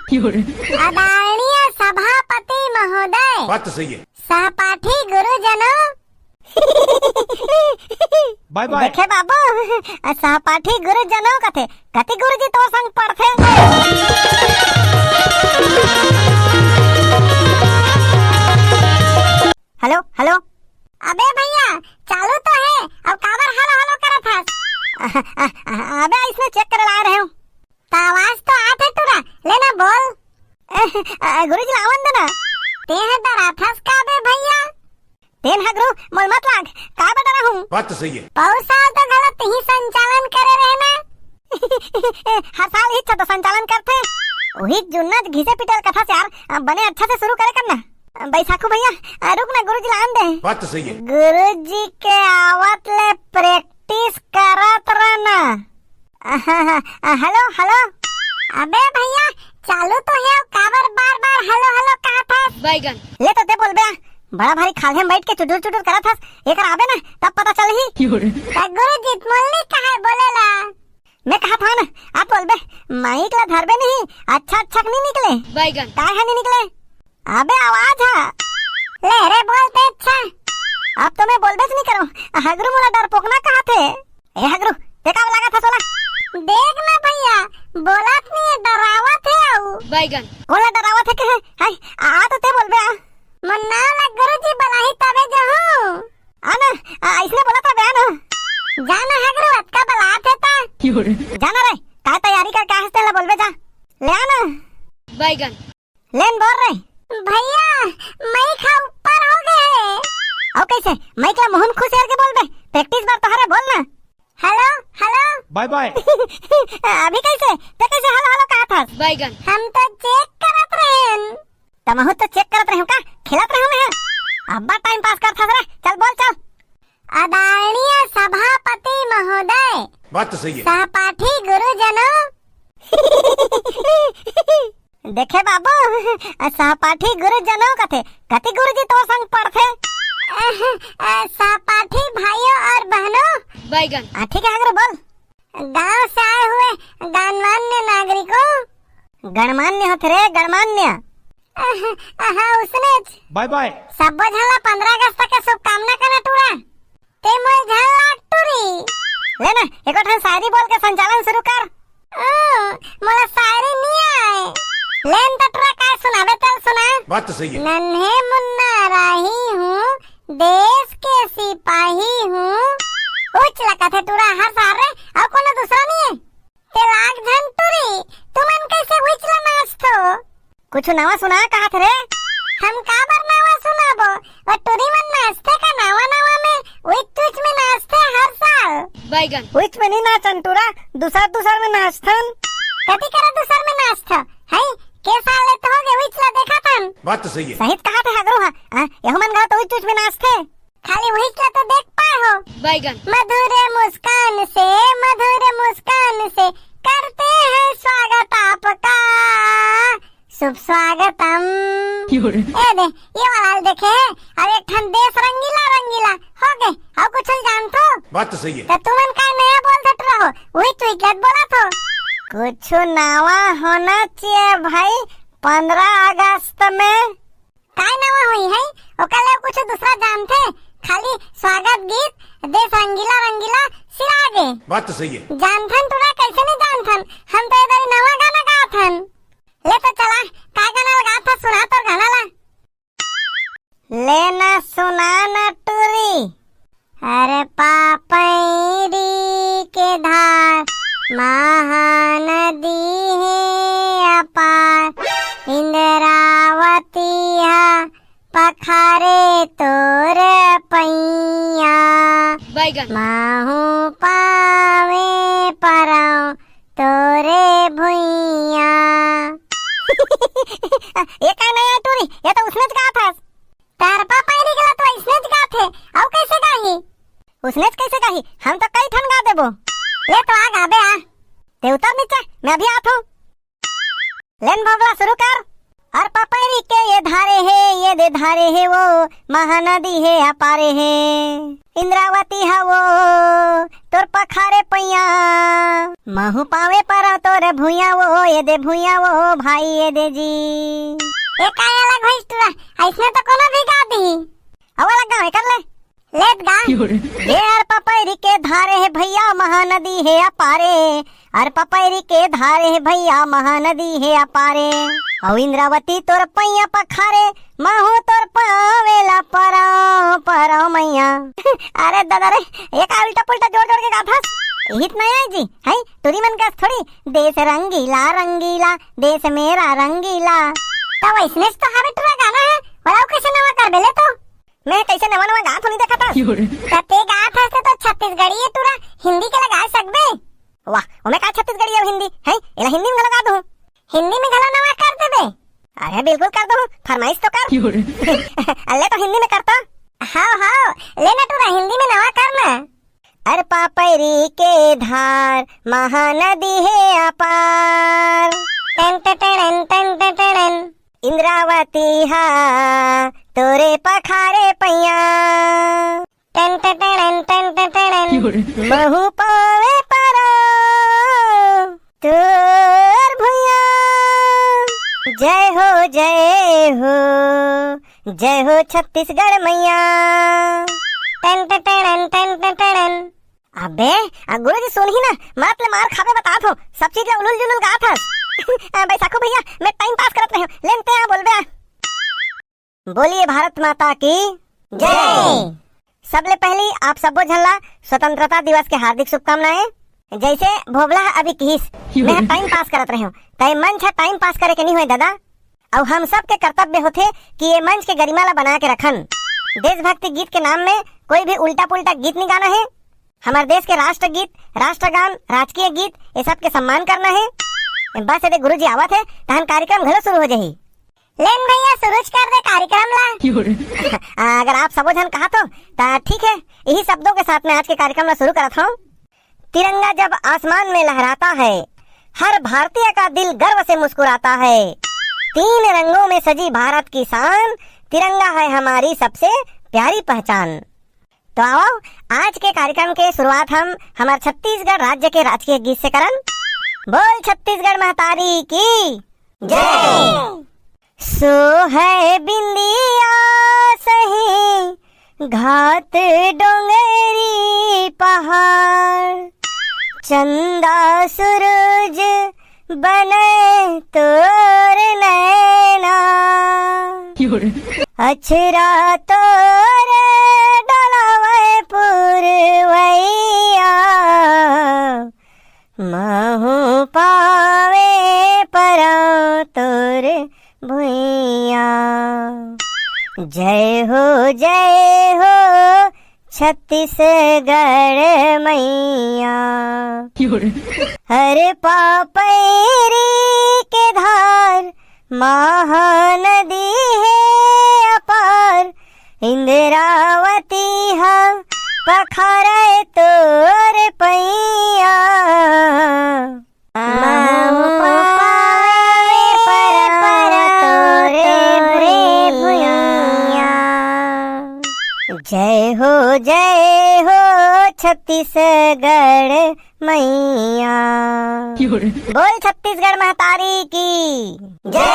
आदरणीय सभापति महोदय, बात तो सही है। सहपाठी गुरुजनों, बाय बाय। देखे बाबू, सहपाठी गुरुजनों कथे कति गुरुजी तो संग पढ़थे। हेलो हेलो, अबे भैया चालू तो है, अब काबर हेलो हेलो करत हस? अबे इसने चेक कर ला रहे हूँ, तो आवाज तो आथे तुरा, लेना बोल। गुरुजी लावन देना, तेह डराथस का बे भैया? तेन हगरू मोल मत लाग, का बता रहा हूँ? बात तो सही है। बहुत साल तो गलत ही संचालन करे रहना। हर साल ही तो संचालन करते, वही जुन्ना घिसे पिटल कथा से यार बने अच्छा से शुरू करे करना। बैसाखू भैया रुक ना, गुरुजी लान दे। बात तो सही है। गुरुजी के आवत ले प्रैक्टिस करत रहना। हेलो हेलो, अबे भैया चालू तो है, काबर बार बार हेलो हेलो कहा था? बैगन ले तो ते बोल बे, बड़ा भारी खाले में बैठ के चुटुर चुटुर करत हस, एकर आबे ना तब पता चलही। गुरुजी मोलनी कहा बोलेला? मैं कहा था ना, आप बोल बे माइक ला धरबे नहीं, अच्छा अच्छा नहीं निकले। बैगन काय है नहीं निकले? अबे आवाज है, ले रे बोलते अच्छा। अब तो मैं बोलबे नहीं करूं, हगरू मोला डरपोक ना कहा थे। ए हगरू ते का लगा था सोला? देख ना भैया, बोलत नहीं है, डरावत है आऊ। बैगन कोला डरावत है के? हाय आ तो ते बोलबे आ। मन्ना ला गुरुजी बलाही तबे जहूं आना, इसने बोला था बयान जाना हगरू अतका बलात है ता जाना रे, का तैयारी कर का हस्ते ला बोलबे जा, ले आना। बैगन लेन बोल रे भैया, माइक ऊपर हो गए। और कैसे माइक ला मुहन खुश यार के बोल बे, प्रैक्टिस बार तो हरे बोलना। Hello hello, bye bye. अभी कैसे ते कैसे हेलो हेलो कहा था? बैगन हम तो चेक करत रहेन। तमहु तो चेक करत रहू का, खेलत रहू मैं? अब्बा टाइम पास करत हस रे, चल बोल चल। आदरणीय सभापति महोदय, बात तो सही है। सहपाठी गुरुजनों। देखे बाबू, सहपाठी गुरुजनों कथे कति गुरुजी तो संग पढ़थे। सहपाठी भाइयों और बहनों। बैगन ठीक है अगर बोल। गांव से आए हुए गणमान्य नागरिकों। गणमान्य होते रे, गणमान्य। उसने बाय बाय। सब झला 15 अगस्त के शुभकामना करना टूरा, ते मोल झला टूरी। लेना एको ठन शायरी बोल के संचालन शुरू कर। मोला शायरी नहीं आए, लेन तो टूरा काय सुनावे चल सुना। बात तो सही है। नन्हे मुन्ना राही हूँ, देश के सिपाही हूँ। उच लगा थे टूरा हर साल रे, और कोनो दूसरा नहीं है। ते लाग झन टूरी, तुमन कैसे उच ला नाच तो? कुछ नवा सुना कहा थे रे? हम का बर नवा सुनाबो, और टूरी मन नाचते का नवा नवा में उच में नाचते हर साल। बैगन उच में नहीं नाचन टूरा, दूसर में नाचथन। कति करे दूसर में नाचथ है? के साल ले तो हो गए उच ला देखा थन। बात तो सही है। सही कहा थे हगरू हा, यह मन गा तो उच में नाचते, खाली वही ला तो देख पाए हो। बैगन मधुर मुस्कान से करते हैं स्वागत आपका, शुभ स्वागतम। ए दे ये वाला देखे है, अब एक ठन देश रंगीला रंगीला हो गए, और कुछ जान तो? बात तो सही है। तो तुमन का नया बोल सकते रहो, वही तू गलत बोला तो। कुछ नवा होना चाहिए भाई 15 अगस्त में। काय नवा हुई है? ओकले कुछ दूसरा जानते, खाली स्वागत गीत देश रंगीला रंगीला सिरागे। बात तो सही है। जानथन तुरा कैसे नहीं जानथन, हम तो इधर नवा गाना गाथन। ले तो चला, का गाना लगा था सुना तो गाना ला। लेना सुना न टूरी। अरे पापैरी के धार महानदी है अपार, इंद्रावती पखारे तोर पैया। बैगन माहू पावे पराओ तोरे भुइया। ये का नया टूरी, ये तो उसने गा था। तार पापा निकला तो इसने गा थे, और कैसे गाही? उसने कैसे गाही? हम तो कई ठन गा देबो। ले तो आ गाबे आ, ते उतर नीचे, मैं अभी आत हूँ। लेन भोगला शुरू कर। और पपरी के ये धारे है, ये दे धारे है वो महानदी है अपारे है। इंद्रावती है वो तोर पखारे पैया, महू पावे पर तोर भूया वो, ये दे भूया वो भाई ये दे जी। ये काय अलग भइस तुरा, ऐसने तो कोनो भी गा दी। अवा लगा है कर ले, लेट गा। ये और पपरी के धारे है भैया महानदी है अपारे, और पपरी के धारे है भैया महानदी है अपारे। औ इंद्रावती तोर पैया पखारे, महू तोर पावेला पराओ पराओ मैया। अरे दादा रे, ये का उल्टा पुल्टा जोड़ जोड़ के गाथास, हित नहीं है जी है तुरी मन का थोड़ी। देश रंगीला रंगीला, देश मेरा रंगीला। तो वैसने तो हमें तुरा गाना है, और कैसे नवा कर बेले तो मैं कैसे नवा नवा गात नहीं देखा था। ते गात हसे तो छत्तीसगढ़ी है तुरा, हिंदी के लगा सकबे। वाह, ओ मैं का छत्तीसगढ़ी है हिंदी है, एला हिंदी में लगा दूं, हिंदी में गला नवा कर दे बे। अरे बिल्कुल कर दूं, फरमाइश तो कर। अल्ले तो हिंदी में करता। हाँ हाँ, लेना तुरा हिंदी में नवा करना। अरे पपरी के धार महानदी है अपार, टन टन टन टन टन। इंद्रावती हा तोरे पखारे पैया, टन टन टन टन टन। महू पावे परा तोर भैया। जय हो जय हो जय हो छत्तीसगढ़ मैया। टन टन टन टन टन। अबे गुरुजी सुन ही ना, मत ले मार खावे बता थो, सब चीज उलुल जुलुल गा था। बैसाखो भैया मैं टाइम पास करत रही हूँ, लेनते हैं बोल बे। बोलिए भारत माता की जय। सबले पहली आप सबो झल्ला स्वतंत्रता दिवस के हार्दिक शुभकामनाएं। जैसे भोबला अभी किस मैं टाइम पास करत रही हूँ, तय मंच है टाइम पास करे के नहीं हुए दादा। और हम सब के कर्तव्य होते कि ये मंच के गरिमा ला बना के रखन। देशभक्ति गीत के नाम में कोई भी उल्टा पुल्टा गीत नहीं गाना है। हमारे देश के राष्ट्रगीत, राष्ट्रगान, राजकीय गीत ये सब के सम्मान करना है। बस यदि गुरुजी आवत है तहन कार्यक्रम घलो शुरू हो जाही। लेन भैया शुरू कर दे कार्यक्रम ला। अगर आप सबो जन कहा तो ठीक है, यही शब्दों के साथ में आज के कार्यक्रम ला शुरू करत हूँ। तिरंगा जब आसमान में लहराता है, हर भारतीय का दिल गर्व से मुस्कुराता है। 3 रंगों में सजी भारत की शान, तिरंगा है हमारी सबसे प्यारी पहचान। तो आओ आज के कार्यक्रम के शुरुआत हम हमारे छत्तीसगढ़ राज्य के राजकीय गीत से करन। बोल छत्तीसगढ़ महतारी की जय। सो है बिंदिया सही घाट डोंगरी पहाड़, चंदा सूरज बने तोर नैना, अछरा तोर डलावे पुरवैया, महू पावे परा तोर भुइया। जय हो छत्तीसगढ़ मैया। हर पपरी के धार महानदी है अपार, इंद्रावती हा पखारे तोर पैया, महू पावे परा तोरे भुइया। जय हो छत्तीसगढ़ मैया। बोल छत्तीसगढ़ महतारी की जय।